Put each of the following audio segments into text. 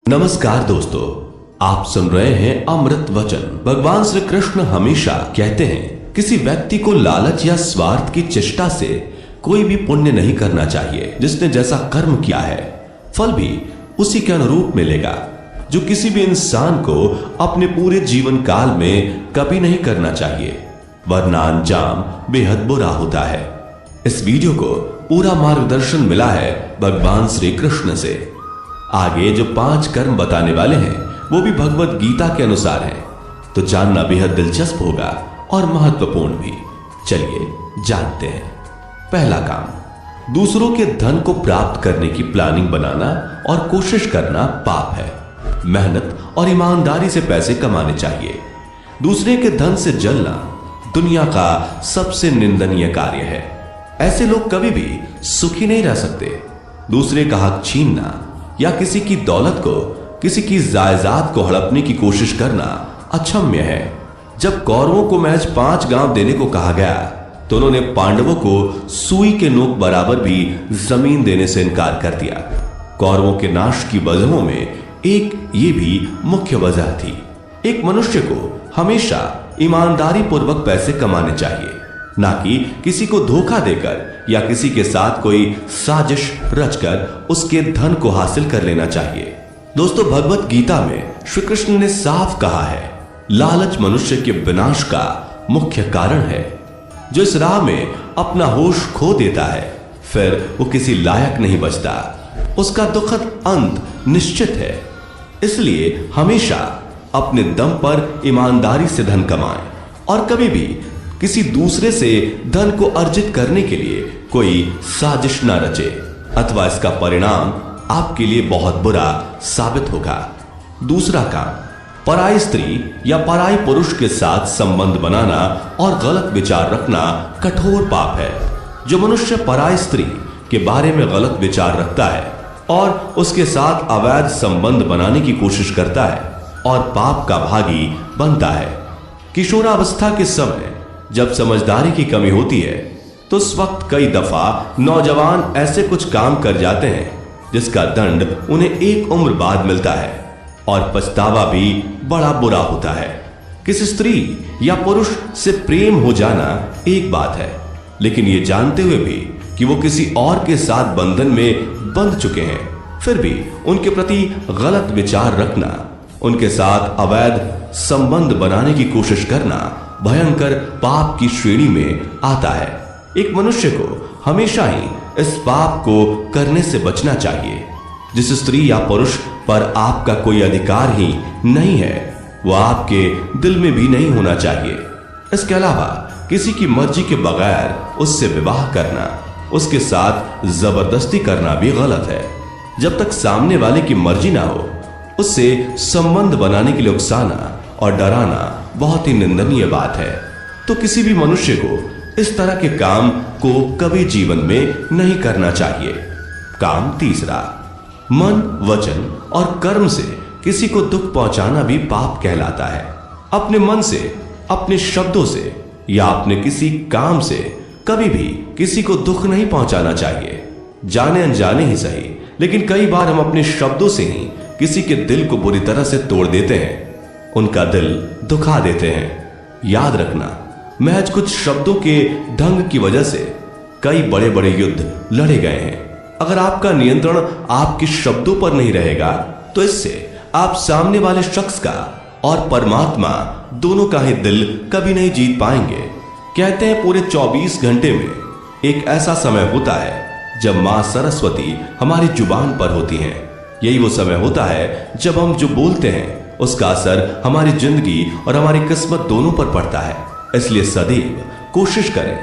नमस्कार दोस्तों, आप सुन रहे हैं अमृत वचन। भगवान श्री कृष्ण हमेशा कहते हैं किसी व्यक्ति को लालच या स्वार्थ की चेष्टा से कोई भी पुण्य नहीं करना चाहिए। जिसने जैसा कर्म किया है फल भी उसी के अनुरूप मिलेगा, जो किसी भी इंसान को अपने पूरे जीवन काल में कभी नहीं करना चाहिए, वरना अंजाम बेहद बुरा होता है। इस वीडियो को पूरा मार्गदर्शन मिला है भगवान श्री कृष्ण से। आगे जो 5 कर्म बताने वाले हैं वो भी भगवत गीता के अनुसार हैं, तो जानना बेहद दिलचस्प होगा और महत्वपूर्ण भी। चलिए जानते हैं। पहला काम, दूसरों के धन को प्राप्त करने की प्लानिंग बनाना और कोशिश करना पाप है। मेहनत और ईमानदारी से पैसे कमाने चाहिए। दूसरे के धन से जलना दुनिया का सबसे निंदनीय कार्य है। ऐसे लोग कभी भी सुखी नहीं रह सकते। दूसरे का हक छीनना या किसी की दौलत को, किसी की जायदाद को हड़पने की कोशिश करना अक्षम्य है। जब कौरवों को महज 5 गांव देने को कहा गया तो उन्होंने पांडवों को सुई के नोक बराबर भी जमीन देने से इनकार कर दिया। कौरवों के नाश की वजहों में एक ये भी मुख्य वजह थी। एक मनुष्य को हमेशा ईमानदारी पूर्वक पैसे कमाने चाहिए, ना कि किसी को धोखा देकर या किसी के साथ कोई साजिश रचकर उसके धन को हासिल कर लेना चाहिए। दोस्तों, भगवत गीता में श्री कृष्ण ने साफ कहा है, लालच मनुष्य के विनाश का मुख्य कारण है। जो इस राह में अपना होश खो देता है फिर वो किसी लायक नहीं बचता। उसका दुखद अंत निश्चित है। इसलिए हमेशा अपने दम पर ईमानदारी से धन कमाएं और कभी भी किसी दूसरे से धन को अर्जित करने के लिए कोई साजिश ना रचे, अथवा इसका परिणाम आपके लिए बहुत बुरा साबित होगा। दूसरा काम, पराई स्त्री या पराई पुरुष के साथ संबंध बनाना और गलत विचार रखना कठोर पाप है। जो मनुष्य पराई स्त्री के बारे में गलत विचार रखता है और उसके साथ अवैध संबंध बनाने की कोशिश करता है और पाप का भागी बनता है। किशोरावस्था के समय जब समझदारी की कमी होती है तो उस वक्त कई दफा नौजवान ऐसे कुछ काम कर जाते हैं जिसका दंड उन्हें एक उम्र बाद मिलता है और पछतावा भी बड़ा बुरा होता है। किसी स्त्री या पुरुष से प्रेम हो जाना एक बात है, लेकिन ये जानते हुए भी कि वो किसी और के साथ बंधन में बंध चुके हैं, फिर भी उनके प्रति गलत विचार रखना, उनके साथ अवैध संबंध बनाने की कोशिश करना भयंकर पाप की श्रेणी में आता है। एक मनुष्य को हमेशा ही इस पाप को करने से बचना चाहिए। जिस स्त्री या पुरुष पर आपका कोई अधिकार ही नहीं है वह आपके दिल में भी नहीं होना चाहिए। इसके अलावा किसी की मर्जी के बगैर उससे विवाह करना, उसके साथ जबरदस्ती करना भी गलत है। जब तक सामने वाले की मर्जी ना हो उससे संबंध बनाने के लिए उकसाना और डराना बहुत ही निंदनीय बात है। तो किसी भी मनुष्य को इस तरह के काम को कभी जीवन में नहीं करना चाहिए। काम तीसरा, मन, वचन और कर्म से किसी को दुख पहुंचाना भी पाप कहलाता है। अपने मन से, अपने शब्दों से या अपने किसी काम से कभी भी किसी को दुख नहीं पहुंचाना चाहिए, जाने अनजाने ही सही। लेकिन कई बार हम अपने शब्दों से ही किसी के दिल को बुरी तरह से तोड़ देते हैं, उनका दिल दुखा देते हैं। याद रखना, महज कुछ शब्दों के ढंग की वजह से कई बड़े बड़े युद्ध लड़े गए हैं। अगर आपका नियंत्रण आपके शब्दों पर नहीं रहेगा तो इससे आप सामने वाले शख्स का और परमात्मा दोनों का ही दिल कभी नहीं जीत पाएंगे। कहते हैं पूरे 24 घंटे में एक ऐसा समय होता है जब मां सरस्वती हमारी जुबान पर होती हैं। यही वो समय होता है जब हम जो बोलते हैं उसका असर हमारी जिंदगी और हमारी किस्मत दोनों पर पड़ता है। इसलिए सदैव कोशिश करें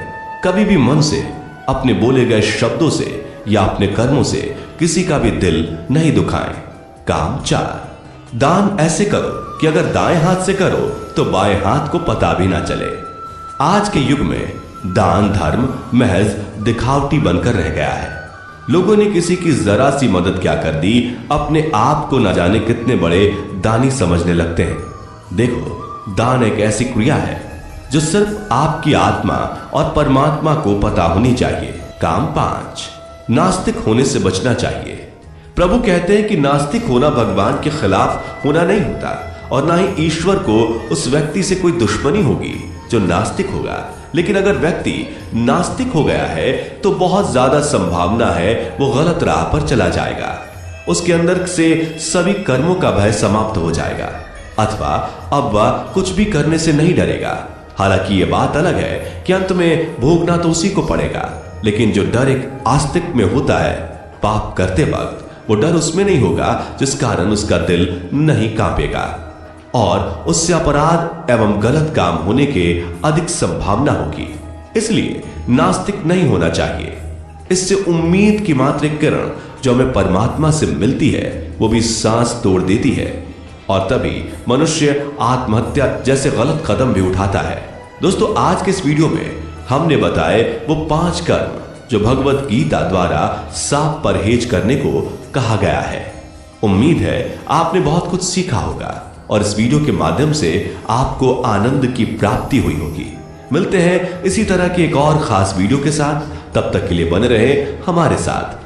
कभी भी मन से, अपने बोले गए शब्दों से या अपने कर्मों से किसी का भी दिल नहीं दुखाएं। काम 4, दान ऐसे करो कि अगर दाएं हाथ से करो तो बाएं हाथ को पता भी ना चले। आज के युग में दान धर्म महज दिखावटी बनकर रह गया है। लोगों ने किसी की जरा सी मदद क्या कर दी, अपने आप को न जाने कितने बड़े दानी समझने लगते हैं। देखो, दान एक ऐसी क्रिया है जो सिर्फ आपकी आत्मा और परमात्मा को पता होनी चाहिए। काम 5, नास्तिक होने से बचना चाहिए। प्रभु कहते हैं कि नास्तिक होना भगवान के खिलाफ होना नहीं होता और ना ही ईश्वर को उस व्यक्ति से कोई दुश्मनी होगी जो नास्तिक होगा। लेकिन अगर व्यक्ति नास्तिक हो गया है तो बहुत ज्यादा संभावना है वो गलत राह पर चला जाएगा। उसके अंदर से सभी कर्मों का भय समाप्त हो जाएगा अथवा अब वह कुछ भी करने से नहीं डरेगा। हालांकि यह बात अलग है कि अंत में भोगना तो उसी को पड़ेगा, लेकिन जो डर एक आस्तिक में होता है पाप करते वक्त, वो डर उसमें नहीं होगा जिस कारण उसका दिल नहीं कांपेगा और उससे अपराध एवं गलत काम होने के अधिक संभावना होगी। इसलिए नास्तिक नहीं होना चाहिए। इससे उम्मीद की मात्र एक किरण जो हमें परमात्मा से मिलती है वो भी सांस तोड़ देती है और तभी मनुष्य आत्महत्या जैसे गलत कदम भी उठाता है। दोस्तों, आज के इस वीडियो में हमने बताए वो 5 कर्म जो भगवत गीता द्वारा साफ परहेज करने को कहा गया है। उम्मीद है आपने बहुत कुछ सीखा होगा और इस वीडियो के माध्यम से आपको आनंद की प्राप्ति हुई होगी। मिलते हैं इसी तरह के एक और खास वीडियो के साथ। तब तक के लिए बने रहे हमारे साथ।